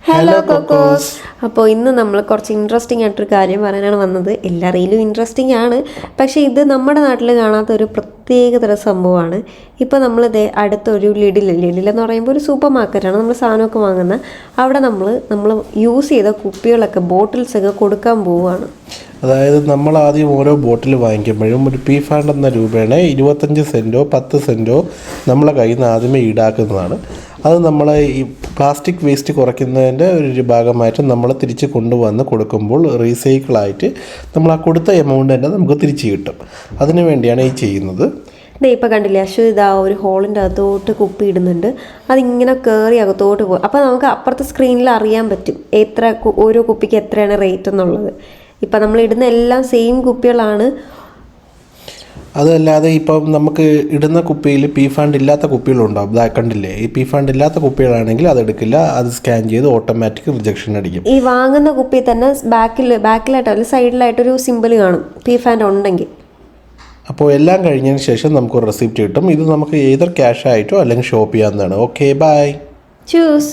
Hello Cocos. അപ്പോൾ ഇന്ന് നമ്മൾ കുറച്ച് ഇൻട്രസ്റ്റിംഗ് ആയിട്ടൊരു കാര്യം പറയാനാണ് വന്നത്. എല്ലാ റീലും ഇൻട്രസ്റ്റിംഗ് ആണ്, പക്ഷേ ഇത് നമ്മുടെ നാട്ടിൽ കാണാത്ത ഒരു പ്രത്യേകതര സംഭവമാണ്. ഇപ്പോൾ നമ്മളിത് അടുത്തൊരു ലിഡിലെന്ന് പറയുമ്പോൾ ഒരു സൂപ്പർ മാർക്കറ്റാണ്, നമ്മൾ സാധനമൊക്കെ വാങ്ങുന്നത്. അവിടെ നമ്മൾ യൂസ് ചെയ്ത കുപ്പികളൊക്കെ ബോട്ടിൽസൊക്കെ കൊടുക്കാൻ പോവുകയാണ്. അതായത് നമ്മൾ ആദ്യം ഓരോ ബോട്ടിൽ വാങ്ങിക്കുമ്പോഴും ഒരു പി-ഫണ്ട് എന്ന രൂപേണ 25 സെൻറ്റോ 10 സെൻറ്റോ നമ്മളെ കയ്യിൽ നിന്ന് ആദ്യമേ ഈടാക്കുന്നതാണ്. അത് നമ്മൾ ഈ പ്ലാസ്റ്റിക് വേസ്റ്റ് കുറയ്ക്കുന്നതിൻ്റെ ഒരു ഭാഗമായിട്ട് നമ്മൾ തിരിച്ച് കൊണ്ടുവന്ന് കൊടുക്കുമ്പോൾ റീസൈക്കിളായിട്ട് നമ്മൾ ആ കൊടുത്ത എമൗണ്ട് തന്നെ നമുക്ക് തിരിച്ച് കിട്ടും. അതിനു വേണ്ടിയാണ് ഈ ചെയ്യുന്നത്. ഇപ്പോൾ കണ്ടില്ലേ, ഇതാ ഒരു ഹോളിൻ്റെ അകത്തോട്ട് കുപ്പി ഇടുന്നുണ്ട്. അതിങ്ങനെ കയറി അകത്തോട്ട് പോകും. അപ്പോൾ നമുക്ക് അപ്പുറത്തെ സ്ക്രീനിൽ അറിയാൻ പറ്റും ഓരോ കുപ്പിക്ക് എത്രയാണ് റേറ്റ് എന്നുള്ളത്. ഇപ്പം നമ്മൾ ഇടുന്ന എല്ലാം സെയിം കുപ്പികളാണ്. അതല്ലാതെ ഇപ്പം നമുക്ക് ഇടുന്ന കുപ്പിയിൽ പി-ഫണ്ട് ഇല്ലാത്ത കുപ്പികളുണ്ടാവും. ഇതാ കണ്ടില്ലേ, ഈ പി-ഫണ്ട് ഇല്ലാത്ത കുപ്പികളാണെങ്കിൽ അതെടുക്കില്ല, അത് സ്കാൻ ചെയ്ത് ഓട്ടോമാറ്റിക് റിജക്ഷൻ അടിക്കും. ഈ വാങ്ങുന്ന കുപ്പി തന്നെ ബാക്കിലായിട്ട് അല്ലെങ്കിൽ സൈഡിലായിട്ടൊരു സിമ്പിൾ കാണും പി-ഫണ്ട് ഉണ്ടെങ്കിൽ. അപ്പോൾ എല്ലാം കഴിഞ്ഞതിന് ശേഷം നമുക്ക് റെസിപ്റ്റ് കിട്ടും. ഇത് നമുക്ക് ഏതർ ക്യാഷ് ആയിട്ടോ അല്ലെങ്കിൽ ഷോപ്പ് ചെയ്യാവുന്നതാണ്. Okay, bye. ചൂസ്.